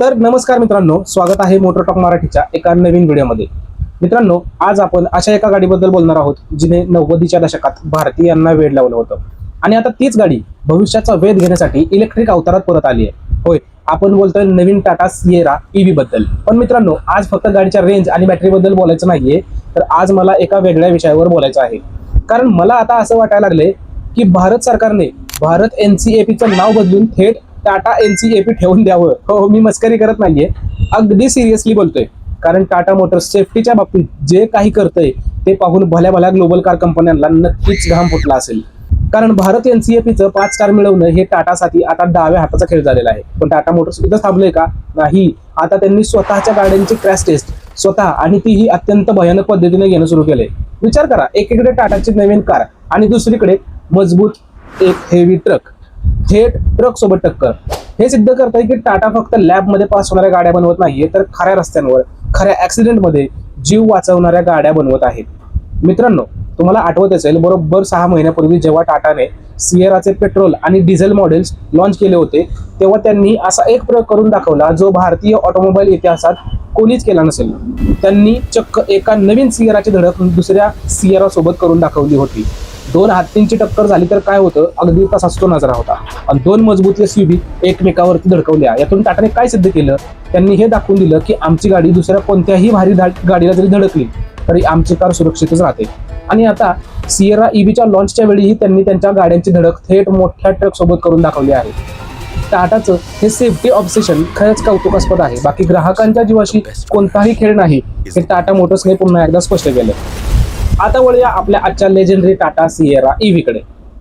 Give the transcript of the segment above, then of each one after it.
तर नमस्कार मित्रांनो, स्वागत आहे मोटर टॉक मराठीच्या एका नवीन व्हिडिओमध्ये। मित्रांनो, आज आपण अशा एका गाडीबद्दल बोलणार आहोत जिने 90च्या दशकात भारतीयांना वेड लावलं होतं आणि आता तीच गाडी भविष्याचा वेध घेण्यासाठी इलेक्ट्रिक अवतारात परत आली आहे। होय, आपण बोलतोय नवीन टाटा सिएरा ईव्ही बद्दल। पण मित्रांनो, आज फक्त गाडीच्या रेंज आणि बॅटरी बद्दल बोलायचं नाहीये, तर आज मला एका वेगळ्या विषयावर बोलायचं आहे। कारण मला आता असं वाटायला लागले की भारत सरकारने भारत NCAPचं नाव बदलून थेट टाटा NCAP ठेवून द्यावं। हो, मी मस्करी करत नाहीये, अगदी सिरियसली बोलतोय। कारण टाटा मोटर्स सेफ्टीच्या बाबतीत जे काही करतंय ते पाहून भल्या भल्या ग्लोबल कार कंपन्यांना नक्कीच घाम फुटला असेल। कारण भारत NCAPचं 5 स्टार मिळवणं हे टाटासाठी आता डाव्या हाताचा खेळ झालेला आहे। पण टाटा मोटर्स इथं थांबलंय का? नाही, आता त्यांनी स्वतःच्या गाड्यांची क्रॅश टेस्ट स्वतः आणि तीही अत्यंत भयानक पद्धतीने घेणं सुरू केलंय। विचार करा, एकीकडे टाटाची नवीन कार आणि दुसरीकडे मजबूत एक हेवी ट्रक, थेट ट्रक सोबत टक्कर। हे सिद्ध करतंय की टाटा फक्त लॅब मध्ये पास होणाऱ्या गाड्या बनवत नाहीये, तर खऱ्या रस्त्यांवर खऱ्या ऍक्सिडेंट मध्ये जीव वाचवणाऱ्या गाड्या बनवत आहेत। मित्रांनो, तुम्हाला आठवत असेल, बरोबर 6 महिन्यापूर्वी जेव्हा टाटाने सिएराचे पेट्रोल आणि डिझेल मॉडेल्स लॉन्च केले होते, तेव्हा त्यांनी असा एक प्रयोग करून दाखवला जो भारतीय ऑटोमोबाईल इतिहासात कोणीच केला नसेल। त्यांनी चक्क एका नवीन सिएराची धडक दुसऱ्या सिएरा सोबत करून दाखवली होती। 2 हत्तींची टक्कर झाली तर काय होतं, अगदी तसाच तो नजारा होता। आणि 2 मजबूत SUV एकमेकावरती धडकवल्या। यातून टाटाने काय सिद्ध केलं? त्यांनी हे दाखवून दिलं की आमची गाडी दुसऱ्या कोणत्याही भारी गाडीला जरी धडकली तरी आमची कार सुरक्षितच राहते। आणि आता सिएरा ईव्हीच्या लॉन्चच्या वेळीही त्यांनी त्यांच्या गाड्यांची धडक थेट मोठ्या ट्रक सोबत करून दाखवली आहे। टाटाचं हे सेफ्टी ऑब्सेशन खरंच कौतुकास्पद आहे। बाकी ग्राहकांच्या जीवाशी कोणताही खेळ नाही, हे टाटा मोटर्सने पुन्हा एकदा स्पष्ट केलं। आता वळूया आपल्या आजच्या लेजेंडरी टाटा सिएरा ईव्हीकडे।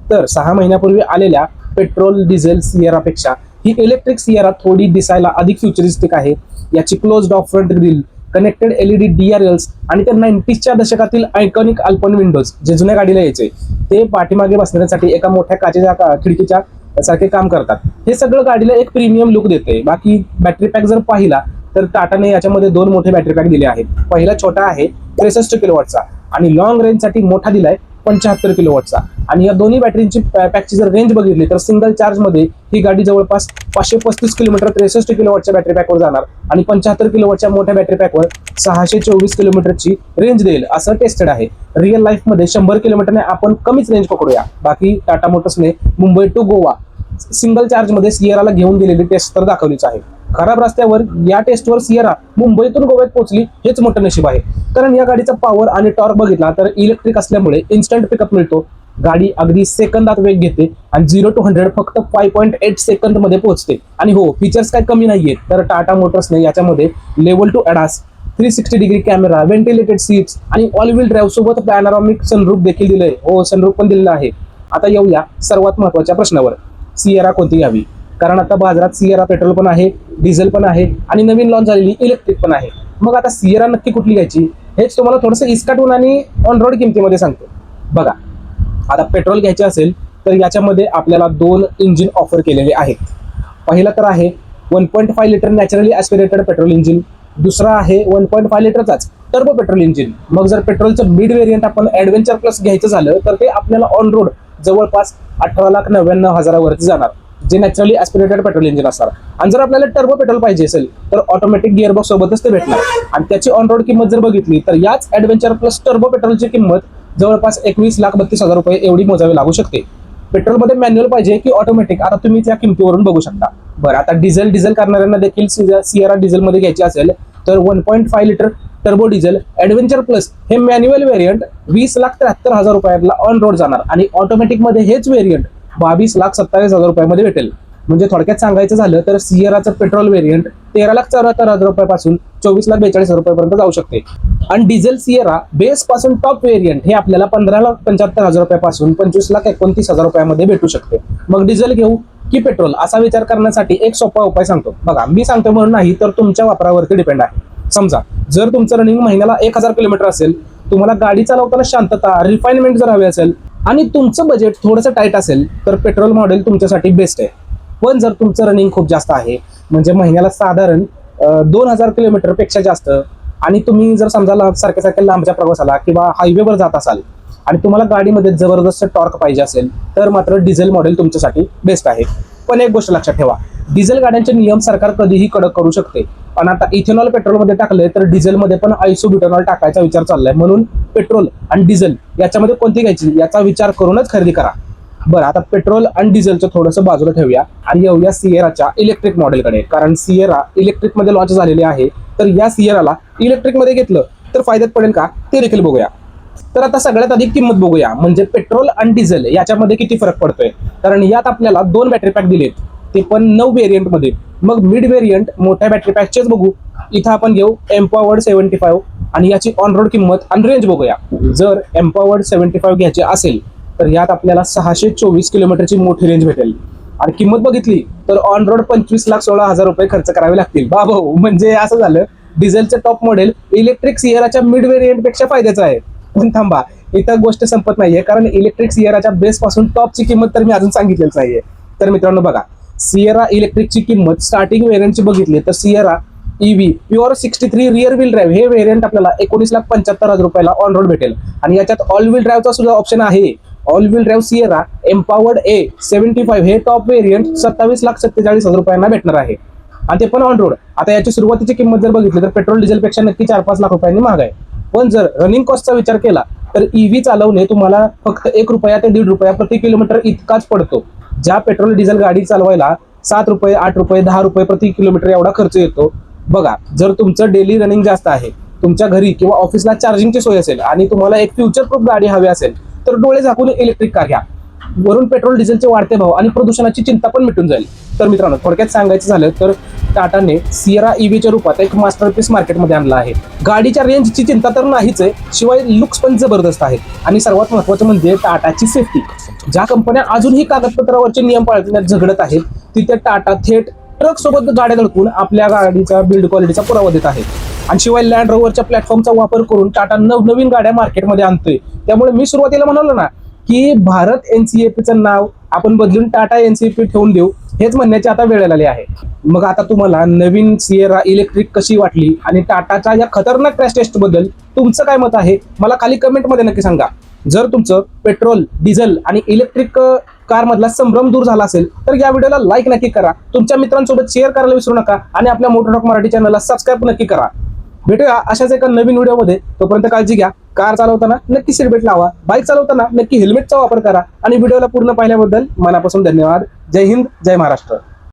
तर 6 महिन्यापूर्वी आलेल्या पेट्रोल डिझेल सिएरापेक्षा ही इलेक्ट्रिक सिएरा थोडी दिसायला अधिक फ्युचरिस्टिक आहे। याची closed of front grille, connected LED DRLs आणि त्या 90च्या दशकातील आयकॉनिक अल्पन विंडोज जे जुन्या गाडीला यायचे, ते पाठीमागे बसण्यासाठी एका मोठ्या काचेच्या खिडकीच्या सारखे काम करतात। हे सगळं गाडीला एक प्रीमियम लुक देते। बाकी बॅटरी पॅक जर पाहिला तर टाटाने याच्यामध्ये 2 मोठे बॅटरी पॅक दिले आहेत। पहिला छोटा आहे 63 किलोवॉटचा आणि लॉंग रेंज साठी मोठा दिलाय 75 किलोवॉटचा। आणि या दोन्ही बॅटरीची पॅकची जर रेंज बघितली तर सिंगल चार्ज मध्ये ही गाडी जवळपास 535 किलोमीटर 63 किलोवॉटच्या बॅटरी पॅकवर जाणार आणि 75 किलोवॉटच्या मोठ्या बॅटरी पॅकवर 624 किलोमीटरची रेंज देईल असं टेस्टेड आहे। रिअल लाईफ मध्ये 100 किलोमीटरने आपण कमीच रेंज पकडूया। बाकी टाटा मोटर्सने Mumbai to Goa single charge मध्ये सिएराला घेऊन गेलेली टेस्ट तर दाखवलीच आहे। खराब रस्त्यावर या टेस्टवर सिएरा मुंबईतून गोव्यात पोहोचली हेच मोठं नशीब आहे। कारण या गाडीचा पॉवर आणि टॉर्क बघितला तर इलेक्ट्रिक असल्यामुळे इन्स्टंट पिकअप मिळतो। गाडी अगदी सेकंदात वेग घेते आणि 0 to 100 फक्त 5.8 सेकंद मध्ये पोहोचते। आणि हो, फीचर्स काय कमी नाहीयेत, तर टाटा मोटर्सने याच्यामध्ये level 2 ADAS, 360 degree camera, ventilated seats आणि ऑल व्हील ड्राईव्ह सोबत पॅनोरामिक सनरूफ देखील दिलंय। हो, सनरूफ पण दिलेलं आहे। आता येऊया सर्वात महत्त्वाच्या प्रश्नावर, सिएरा कोणती घ्यावी? कारण आता बाजारात सिएरा पेट्रोल पण आहे, डिझेल पण आहे आणि नवीन लॉन्च झालेली इलेक्ट्रिक पण आहे। मग आता सिएरा नक्की कुठली घ्यायची हेच तुम्हाला थोडंसं इस्काटून आणि ऑन रोड किमतीमध्ये सांगतो। बघा, आता पेट्रोल घ्यायचे असेल तर याच्यामध्ये आपल्याला 2 इंजिन ऑफर केलेले आहेत। पहिला तर आहे 1.5 लिटर नॅचरली ॲस्पिरेटेड पेट्रोल इंजिन, दुसरा आहे 1.5 लिटरचाच टर्बो पेट्रोल इंजिन। मग जर पेट्रोलचं मिड व्हेरियंट आपण ॲडव्हेंचर प्लस घ्यायचं झालं तर ते आपल्याला ऑन रोड जवळपास 18,99,000 वरती जाणार, जे नॅचरली ॲस्पिरेटेड पेट्रोल इंजिन असणार। आणि जर आपल्याला टर्बो पेट्रोल पाहिजे असेल तर ऑटोमॅटिक गिअरबॉक्स सोबतच ते भेटणार। आणि त्याची ऑन रोड किंमत जर बघितली तर याच ॲडव्हेंचर प्लस टर्बो पेट्रोलची किंमत जवळपास 21,32,000 रुपये एवढी मोजावी लागू शकते। पेट्रोलमध्ये मॅन्युअल पाहिजे की ऑटोमॅटिक, आता तुम्ही त्या किमतीवरून बघू शकता। बरं, आता डिझेल करणाऱ्यांना देखील सिएरा डिझेलमध्ये घ्यायची असेल तर 1.5 litre turbo diesel adventure plus हे मॅन्युअल व्हेरियंट 20,73,000 रुपयाला ऑन रोड जाणार आणि ऑटोमॅटिक मध्ये हेच व्हेरियंट 22,27,000 रुपयामध्ये भेटेल। म्हणजे थोडक्यात सांगायचं झालं तर सिएराचं पेट्रोल व्हेरियंट 13,74,000 रुपयापासून 24,42,000 रुपयापर्यंत जाऊ शकते। आणि डिझेल सिएरा बेस पासून टॉप व्हेरियंट हे आपल्याला 15,75,000 रुपयापासून 25,29,000 रुपयामध्ये भेटू शकते। मग डिझेल घेऊ की पेट्रोल असा विचार करण्यासाठी एक सोपा उपाय सांगतो। बघा, मी सांगतो म्हणून नाही, तर तुमच्या वापरावरती डिपेंड आहे। समजा जर तुमचं रनिंग महिन्याला 1000 किलोमीटर असेल, तुम्हाला गाडी चालवताना शांतता, रिफाइनमेंट जर हवी असेल आणि तुमचं बजेट थोडंसं टाईट असेल तर पेट्रोल मॉडेल तुमच्यासाठी बेस्ट आहे। पण जर तुमचं रनिंग खूप जास्त आहे, म्हणजे महिन्याला साधारण 2000 किलोमीटर पेक्षा जास्त, आणि तुम्ही जर समजा सारख्या लांबच्या प्रवासाला किंवा हायवेवर जात असाल आणि तुम्हाला गाडीमध्ये जबरदस्त टॉर्क पाहिजे असेल तर मात्र डिझेल मॉडेल तुमच्यासाठी बेस्ट आहे। पण एक गोष्ट लक्षात ठेवा, डिझेल गाड्यांचे नियम सरकार कधीही कडक करू शकते. पण आता इथेनॉल पेट्रोलमध्ये टाकलंय तर डिझेलमध्ये पण आयसोब्युटॅनॉल टाकायचा विचार चाललाय. म्हणून पेट्रोल आणि डिझेल याच्यामध्ये कोणती घ्यायची याचा विचार करूनच खरेदी करा. बरं, आता पेट्रोल आणि डिझेलचं थोडंसं बाजूला ठेवूया आणि येऊया सिएराच्या इलेक्ट्रिक मॉडेलकडे. कारण सिएरा इलेक्ट्रिकमध्ये लॉन्च झालेली आहे. तर या सिएराला इलेक्ट्रिकमध्ये घेतलं तर फायद्यात पडेल का ते देखील बघूया. तर आता सगळ्यात आधी किंमत बघूया, म्हणजे पेट्रोल आणि डिझेल याच्यामध्ये किती फरक पडतोय. कारण यात आपल्याला 2 बॅटरी पॅक दिलेत, ते पण 9 व्हेरियंटमध्ये. मग मिड व्हेरियंट मोठ्या बॅटरी पॅकचेच बघू. इथं आपण घेऊ एम्पॉवर्ड 75 आणि याची ऑन रोड किंमत आणि रेंज बघूया. जर एम्पॉवर्ड 75 घ्यायची असेल तर यात आपल्याला 624 किलोमीटरची मोठी रेंज भेटेल. आणि किंमत बघितली तर ऑन रोड 25,16,000 रुपये खर्च करावे लागतील. बाबा, म्हणजे असं झालं डिझेलचं टॉप मॉडेल इलेक्ट्रिक सिएराच्या मिड व्हेरियंट पेक्षा फायद्याचं आहे. पण थांबा, इथं गोष्ट संपत नाहीये, कारण इलेक्ट्रिक सिएराच्या बेस पासून टॉपची किंमत तर मी अजून सांगितलेलीच नाहीये. तर मित्रांनो बघा, सिएरा इलेक्ट्रिकची किंमत स्टार्टिंग व्हेरियंटची बघितली तर Sierra EV pure 63 rear wheel drive हे व्हेरियंट आपल्याला 19,75,000 रुपयाला ऑन रोड भेटेल. आणि याच्यात ऑल व्हील ड्राईव्हचा सुद्धा ऑप्शन आहे. All wheel drive Sierra empowered A 75 हे टॉप व्हेरियंट 27,47,000 रुपयांना भेटणार आहे, आणि ते पण ऑन रोड. आता याची सुरुवातीची किंमत जर बघितली तर पेट्रोल डिझेलपेक्षा नक्की 4-5 लाख रुपयांनी महाग आहे. पण जर रनिंग कॉस्टचा विचार केला तर ईव्ही चालवणे तुम्हाला फक्त ₹1 ते ₹1.5 प्रति किलोमीटर इतकाच पडतो. ज्या पेट्रोल डिझेल गाडी चालवायला ₹7, ₹8, ₹10 प्रति किलोमीटर एवढा खर्च येतो. बघा, जर तुमचं डेली रनिंग जास्त आहे, तुमच्या घरी किंवा ऑफिसला चार्जिंगची सोय असेल आणि तुम्हाला एक फ्युचर प्रूफ गाडी हवी असेल तर डोळे झाकून इलेक्ट्रिक कार घ्या. वरून पेट्रोल डिझेलचे वाढते भाव आणि प्रदूषणाची चिंता पण मिटून जाईल. तर मित्रांनो, थोडक्यात सांगायचं झालं तर टाटाने सिएरा ईव्हीच्या रूपात एक मास्टरपीस मार्केटमध्ये आणला आहे. गाडीच्या रेंजची चिंता तर नाहीच आहे, शिवाय लुक्स पण जबरदस्त आहेत. आणि सर्वात महत्त्वाचं म्हणजे टाटाची सेफ्टी. ज्या कंपन्या अजूनही कागदपत्रावरचे नियम पाळण्यात झगडत आहेत, तिथे टाटा थेट ट्रक सोबत गाड्या धडकून आपल्या गाडीचा बिल्ड क्वालिटीचा पुरावा देत आहेत. आणि शिवाय लँड रोव्हरच्या प्लॅटफॉर्मचा वापर करून टाटा नवनवीन गाड्या मार्केटमध्ये आणतोय. त्यामुळे मी सुरुवातीला म्हणालो ना की भारत एनसीएपीचं नाव आपण बदलून टाटा एनसीएपी ठेवून देऊ, हेच म्हणण्याची आता वेळ आलेली आहे. मग आता तुम्हाला नवीन सिएरा इलेक्ट्रिक कशी वाटली आणि टाटाच्या या खतरनाक क्रॅश टेस्ट बद्दल तुमचं काय मत आहे मला खाली कमेंटमध्ये नक्की सांगा. जर तुमचं पेट्रोल, डिझेल आणि इलेक्ट्रिक कार मधला संभ्रम दूर झाला असेल तर या व्हिडिओला लाईक नक्की करा, तुमच्या मित्रांसोबत शेअर करायला विसरू नका आणि आपल्या मोटर टॉक मराठी चॅनलला सबस्क्राईब नक्की करा. भेटूया अशाच एका नवीन व्हिडिओमध्ये. तोपर्यंत काळजी घ्या. कार चालवताना नक्की सीट बेल्ट लावा, बाईक चालवताना नक्की हेल्मेटचा वापर करा आणि व्हिडिओला पूर्ण पाहिल्याबद्दल मनापासून धन्यवाद. जय हिंद, जय महाराष्ट्र.